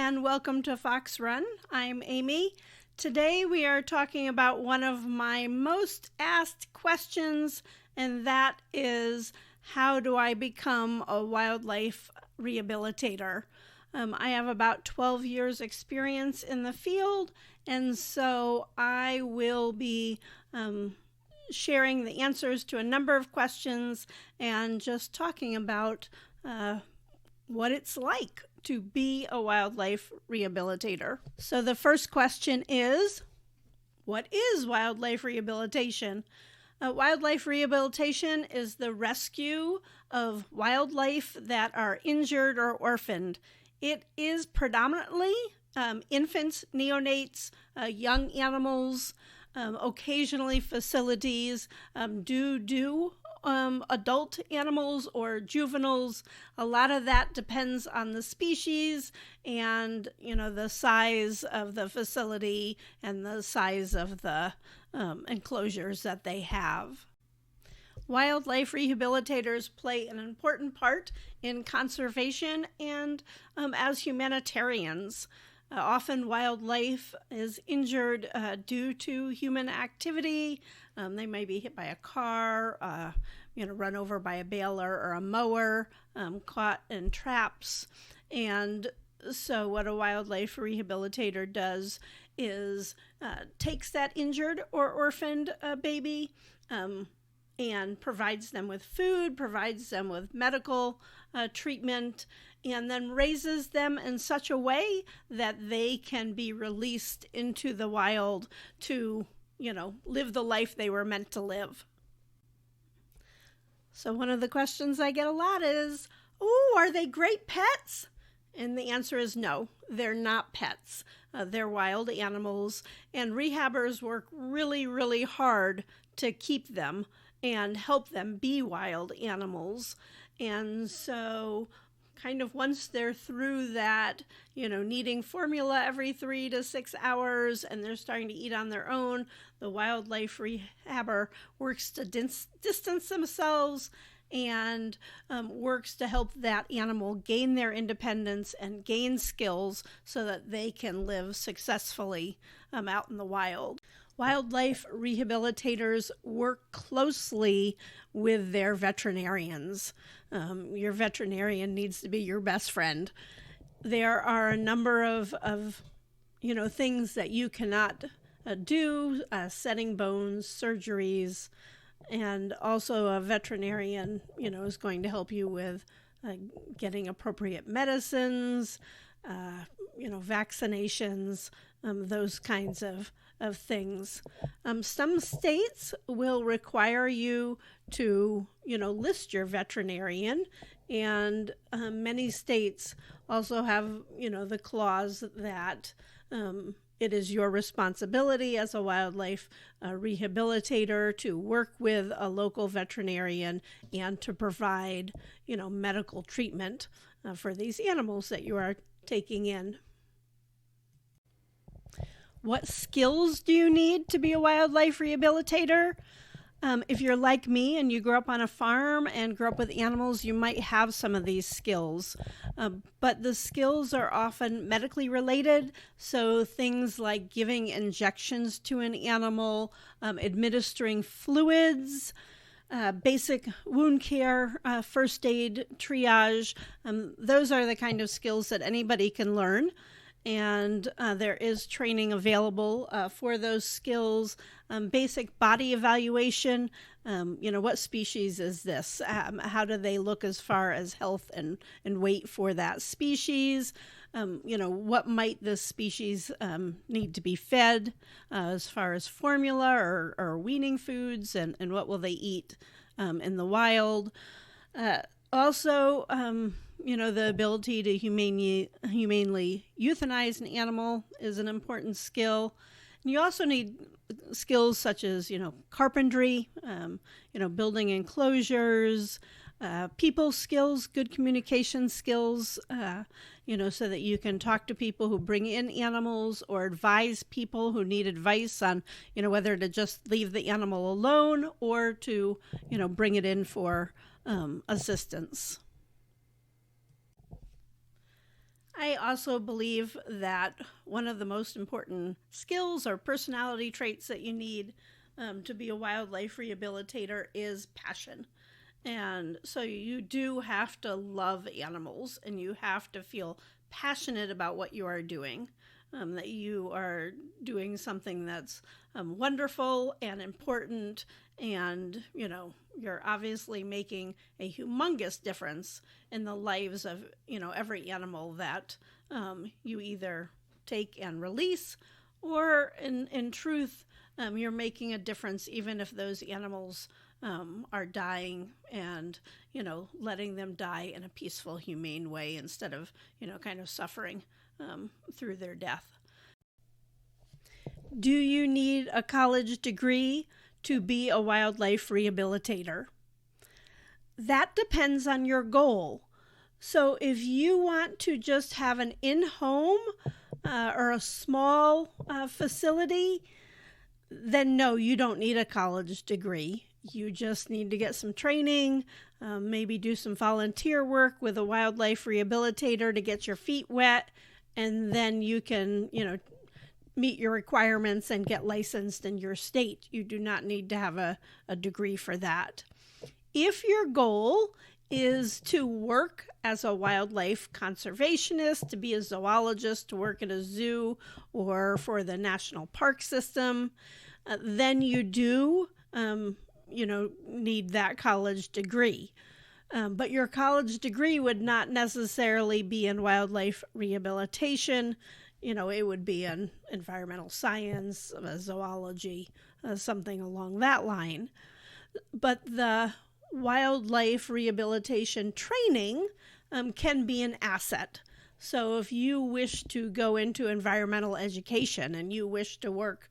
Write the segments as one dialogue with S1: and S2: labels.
S1: and welcome to Fox Run. I'm Amy. Today we are talking about one of my most asked questions, and that is, how do I become a wildlife rehabilitator? I have about 12 years experience in the field, and so I will be sharing the answers to a number of questions and just talking about what it's like to be a wildlife rehabilitator. So the first question is, what is wildlife rehabilitation? Wildlife rehabilitation is the rescue of wildlife that are injured or orphaned. It is predominantly infants, neonates, young animals, occasionally facilities do adult animals or juveniles. A lot of that depends on the species and, the size of the facility and the size of the enclosures that they have. Wildlife rehabilitators play an important part in conservation and as humanitarians. Often wildlife is injured due to human activity. They may be hit by a car, run over by a baler or a mower, caught in traps. And so what a wildlife rehabilitator does is takes that injured or orphaned baby and provides them with food, provides them with medical treatment, and then raises them in such a way that they can be released into the wild to, live the life they were meant to live. So one of the questions I get a lot is, are they great pets? And the answer is no, they're not pets. They're wild animals, and rehabbers work really, really hard to keep them and help them be wild animals. And so kind of once they're through that, needing formula every 3 to 6 hours and they're starting to eat on their own, the wildlife rehabber works to distance themselves and works to help that animal gain their independence and gain skills so that they can live successfully out in the wild. Wildlife rehabilitators work closely with their veterinarians. Your veterinarian needs to be your best friend. There are a number of things that you cannot do, setting bones, surgeries, and also a veterinarian, is going to help you with getting appropriate medicines, vaccinations, those kinds of things. Some states will require you to, list your veterinarian, and many states also have, the clause that it is your responsibility as a wildlife rehabilitator to work with a local veterinarian and to provide, medical treatment for these animals that you are taking in. What skills do you need to be a wildlife rehabilitator? If you're like me and you grew up on a farm and grew up with animals, you might have some of these skills. But the skills are often medically related, so things like giving injections to an animal, administering fluids, basic wound care, first aid, triage. Those are the kind of skills that anybody can learn. And there is training available for those skills. Basic body evaluation, what species is this? How do they look as far as health and weight for that species? What might this species need to be fed as far as formula or weaning foods, and what will they eat in the wild? Also, the ability to humanely euthanize an animal is an important skill. And you also need skills such as, carpentry, building enclosures, people skills, good communication skills, so that you can talk to people who bring in animals or advise people who need advice on, whether to just leave the animal alone or to, bring it in for assistance. I I also believe that one of the most important skills or personality traits that you need to be a wildlife rehabilitator is passion. And so you do have to love animals, and you have to feel passionate about what you are doing, that you are doing something that's wonderful and important, and you're obviously making a humongous difference in the lives of every animal that you either take and release, or in truth, you're making a difference even if those animals are dying, and letting them die in a peaceful, humane way instead of kind of suffering through their death. Do you need a college degree to be a wildlife rehabilitator? That depends on your goal. So if you want to just have an in-home or a small facility, then no, you don't need a college degree. You just need to get some training, maybe do some volunteer work with a wildlife rehabilitator to get your feet wet, and then you can, meet your requirements and get licensed in your state. You do not need to have a degree for that. If your goal is to work as a wildlife conservationist, to be a zoologist, to work at a zoo or for the national park system, then you do need that college degree. But your college degree would not necessarily be in wildlife rehabilitation. It would be in environmental science, zoology, something along that line. But the wildlife rehabilitation training can be an asset. So if you wish to go into environmental education and you wish to work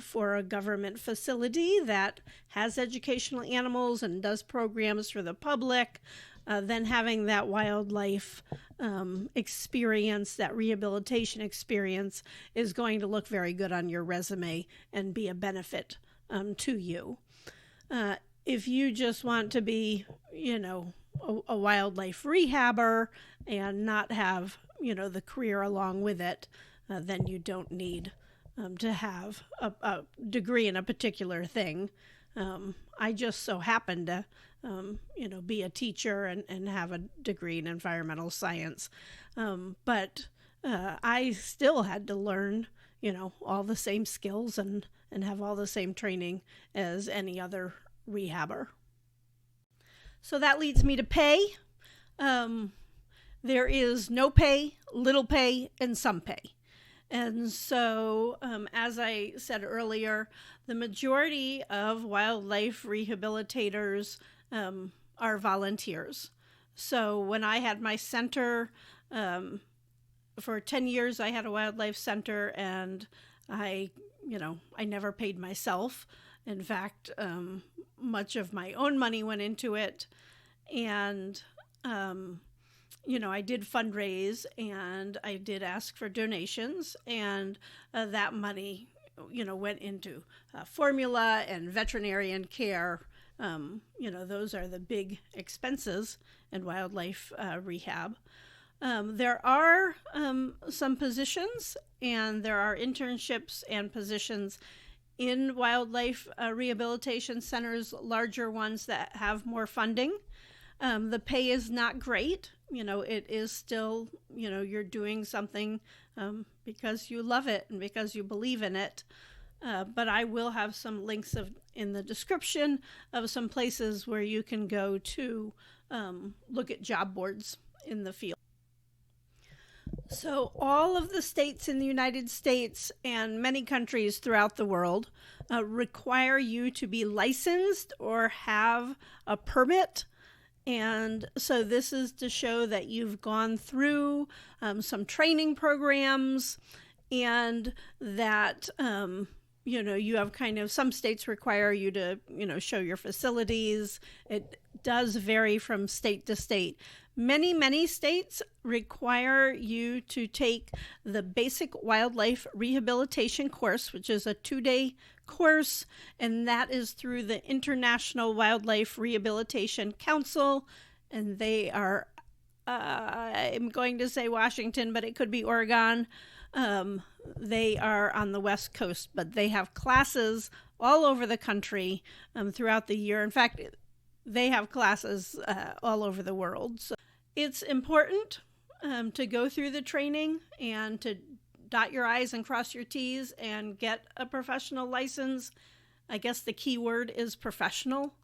S1: for a government facility that has educational animals and does programs for the public, then having that wildlife experience, that rehabilitation experience, is going to look very good on your resume and be a benefit to you. If you just want to be, a wildlife rehabber and not have, the career along with it, then you don't need to have a degree in a particular thing. I just so happen to, be a teacher and have a degree in environmental science. But I still had to learn, all the same skills and have all the same training as any other rehabber. So that leads me to pay. There is no pay, little pay, and some pay. And so, as I said earlier, the majority of wildlife rehabilitators are volunteers. So when I had my center, for 10 years I had a wildlife center, and I never paid myself. In fact, much of my own money went into it. And, I did fundraise, and I did ask for donations, and that money, went into formula and veterinarian care. Those are the big expenses in wildlife rehab. There are some positions, and there are internships and positions in wildlife rehabilitation centers, larger ones that have more funding. The pay is not great. It is still, you're doing something because you love it and because you believe in it. But I will have some links in the description of some places where you can go to look at job boards in the field. So all of the states in the United States and many countries throughout the world require you to be licensed or have a permit. And so this is to show that you've gone through some training programs, and that, you have kind of, some states require you to, show your facilities. It does vary from state to state. Many states require you to take the basic wildlife rehabilitation course, which is a 2-day course, and that is through the International Wildlife Rehabilitation Council, and they are I'm going to say Washington, but it could be Oregon. They are on the West Coast, but they have classes all over the country throughout the year. In fact, they have classes all over the world. So it's important to go through the training and to dot your I's and cross your T's and get a professional license. I guess the key word is professional.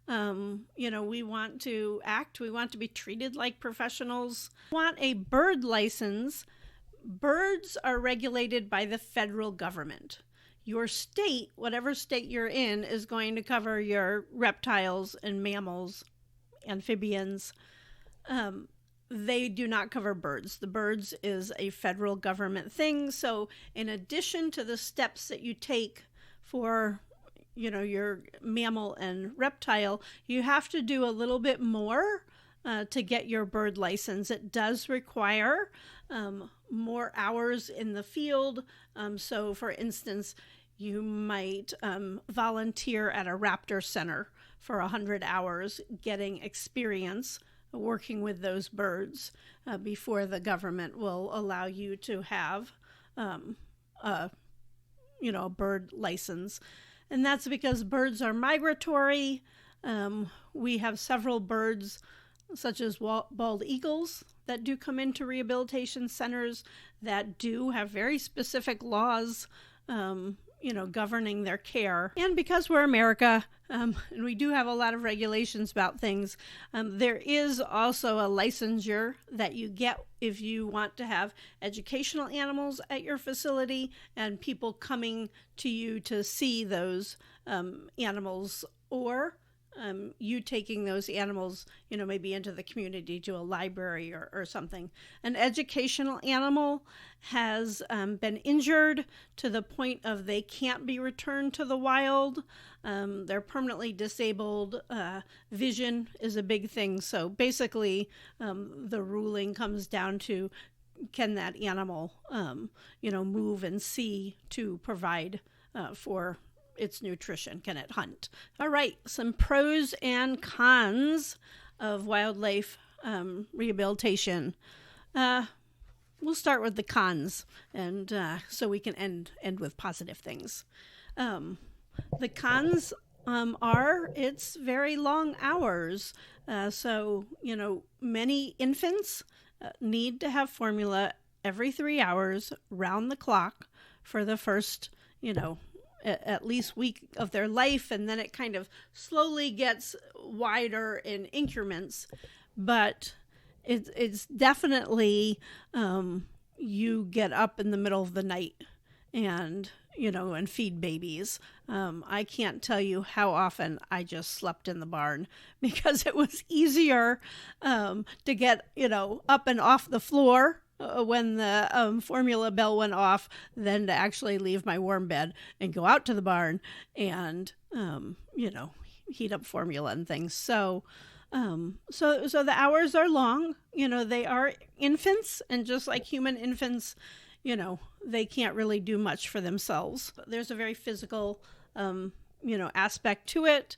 S1: We want to we want to be treated like professionals. We want a bird license. Birds are regulated by the federal government. Your state, whatever state you're in, is going to cover your reptiles and mammals, amphibians. They do not cover birds. The birds is a federal government thing. So in addition to the steps that you take for your mammal and reptile, you have to do a little bit more to get your bird license. It does require more hours in the field. So for instance, you might volunteer at a raptor center for 100 hours, getting experience working with those birds before the government will allow you to have a bird license. And that's because birds are migratory. We have several birds, such as bald eagles, that do come into rehabilitation centers that do have very specific laws, governing their care. And because we're America, and we do have a lot of regulations about things, there is also a licensure that you get if you want to have educational animals at your facility and people coming to you to see those animals, or you taking those animals, maybe into the community to a library or something. An educational animal has been injured to the point of they can't be returned to the wild. They're permanently disabled. Vision is a big thing. So basically, the ruling comes down to, can that animal, move and see to provide for its nutrition? Can it hunt? All right, some pros and cons of wildlife rehabilitation. We'll start with the cons, and so we can end with positive things. The cons are it's very long hours. So many infants need to have formula every 3 hours, round the clock, for the first at least week of their life, and then it kind of slowly gets wider in increments. But it's definitely you get up in the middle of the night and feed babies. I can't tell you how often I just slept in the barn because it was easier to get up and off the floor when the formula bell went off than to actually leave my warm bed and go out to the barn and heat up formula and things. So the hours are long. They are infants, and just like human infants, they can't really do much for themselves. There's a very physical aspect to it.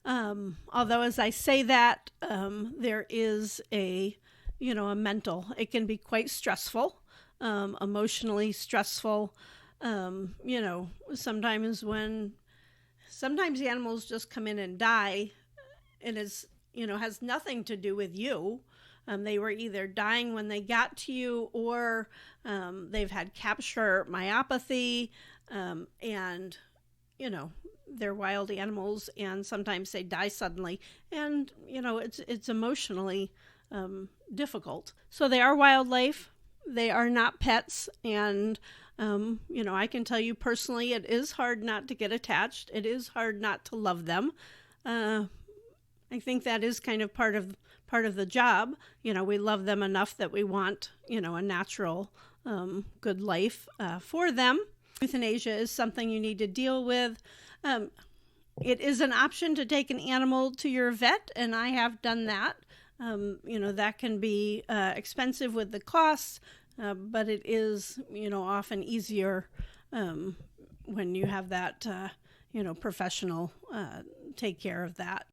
S1: Although as I say that, there is a mental, it can be quite stressful, emotionally stressful. Sometimes the animals just come in and die, and it's, has nothing to do with you. They were either dying when they got to you, or they've had capture myopathy, and they're wild animals, and sometimes they die suddenly, and it's emotionally difficult. So they are wildlife. They are not pets, and I can tell you personally, it is hard not to get attached. It is hard not to love them. I think that is kind of part of the job. We love them enough that we want a natural good life for them. Euthanasia is something you need to deal with. It is an option to take an animal to your vet, and I have done that. That can be expensive with the costs, but it is, often easier when you have that, professional take care of that.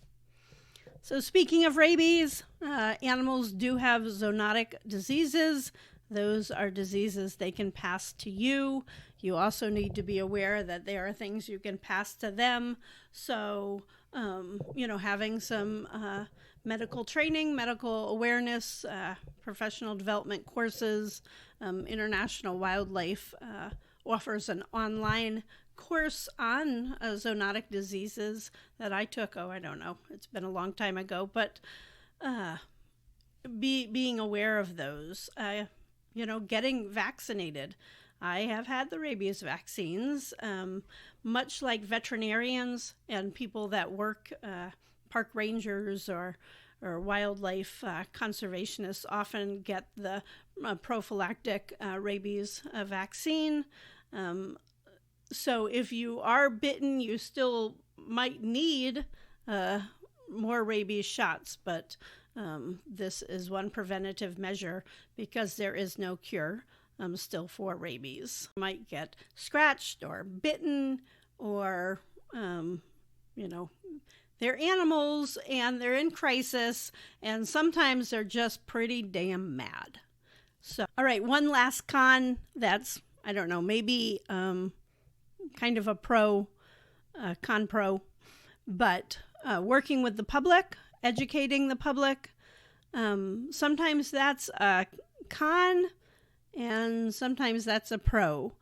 S1: So speaking of rabies, animals do have zoonotic diseases. Those are diseases they can pass to you. You also need to be aware that there are things you can pass to them. So, having some medical training, medical awareness, professional development courses. International Wildlife offers an online course on zoonotic diseases that I took. I don't know. It's been a long time ago, but being aware of those, getting vaccinated. I have had the rabies vaccines, much like veterinarians and people that work, park rangers or wildlife conservationists often get the prophylactic rabies vaccine. So if you are bitten, you still might need more rabies shots, but this is one preventative measure because there is no cure still for rabies. You might get scratched or bitten or, they're animals and they're in crisis, and sometimes they're just pretty damn mad. So, all right, one last con that's, I don't know, maybe kind of a con pro, but working with the public, educating the public, sometimes that's a con and sometimes that's a pro.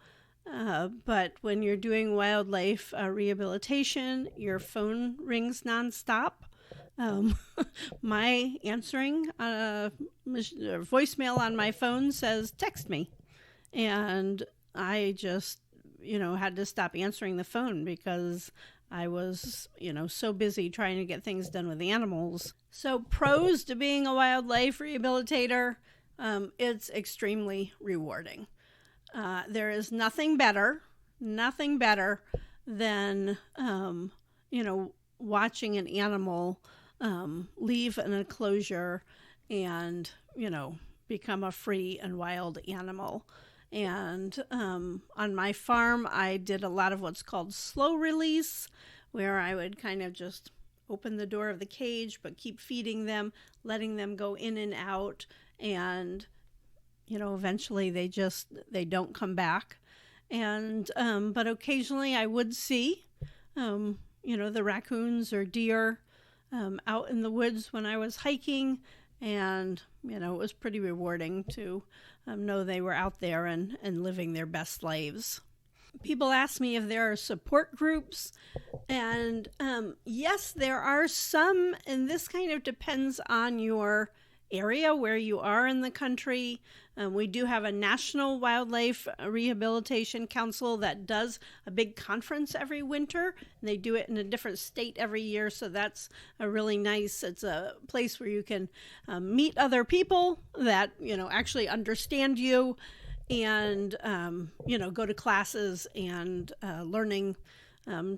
S1: But when you're doing wildlife rehabilitation, your phone rings nonstop. My answering voicemail on my phone says, text me. And I just, had to stop answering the phone because I was, so busy trying to get things done with animals. So pros to being a wildlife rehabilitator, it's extremely rewarding. There is nothing better than, watching an animal leave an enclosure and, become a free and wild animal. And on my farm, I did a lot of what's called slow release, where I would kind of just open the door of the cage, but keep feeding them, letting them go in and out. And, eventually they don't come back. And, but occasionally I would see, the raccoons or deer out in the woods when I was hiking. And, it was pretty rewarding to know they were out there and living their best lives. People ask me if there are support groups, and yes, there are some, and this kind of depends on your area, where you are in the country. We do have a National Wildlife Rehabilitation Council that does a big conference every winter, and they do it in a different state every year, so that's a really nice, it's a place where you can meet other people that, actually understand you, and, go to classes, and learning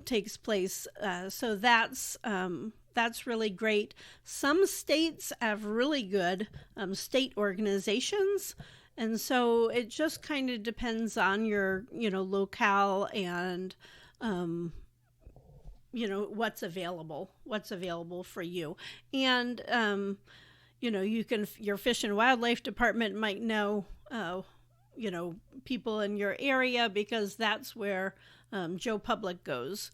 S1: takes place. So that's really great. Some states have really good state organizations. And so it just kind of depends on your, locale and, what's available for you. And, your Fish and Wildlife Department might know, people in your area, because that's where Joe Public goes.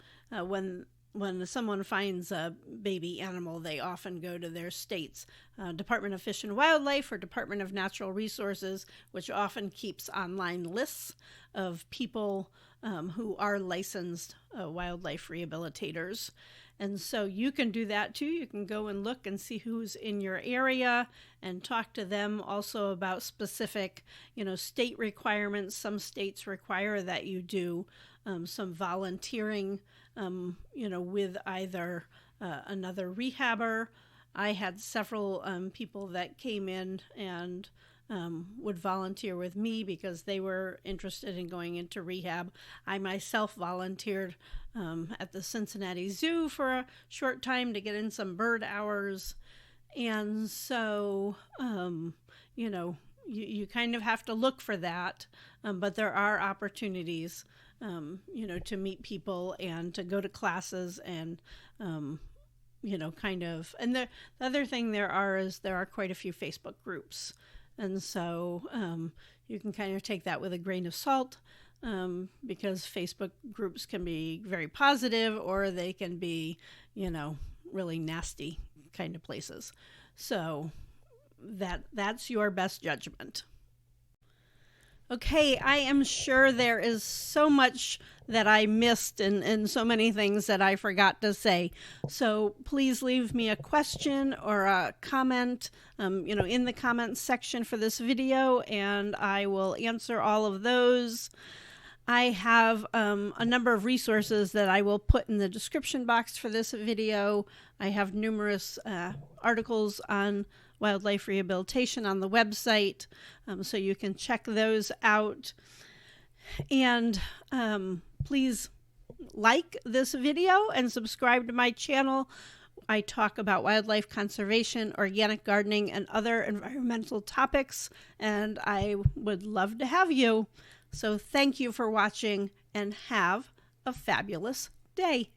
S1: When someone finds a baby animal, they often go to their state's Department of Fish and Wildlife or Department of Natural Resources, which often keeps online lists of people who are licensed wildlife rehabilitators. And so you can do that too. You can go and look and see who's in your area and talk to them also about specific, state requirements. Some states require that you do some volunteering, with either another rehabber. I had several people that came in and would volunteer with me because they were interested in going into rehab. I myself volunteered at the Cincinnati Zoo for a short time to get in some bird hours. And so, you kind of have to look for that, but there are opportunities to meet people and to go to classes and, kind of, and the other thing there are quite a few Facebook groups. And so you can kind of take that with a grain of salt, because Facebook groups can be very positive, or they can be, really nasty kind of places. So that's your best judgment. Okay, I am sure there is so much that I missed and so many things that I forgot to say. So please leave me a question or a comment, in the comments section for this video, and I will answer all of those. I have a number of resources that I will put in the description box for this video. I have numerous articles on wildlife rehabilitation on the website, so you can check those out. And please like this video and subscribe to my channel. I talk about wildlife conservation, organic gardening, and other environmental topics, and I would love to have you. So thank you for watching, and have a fabulous day.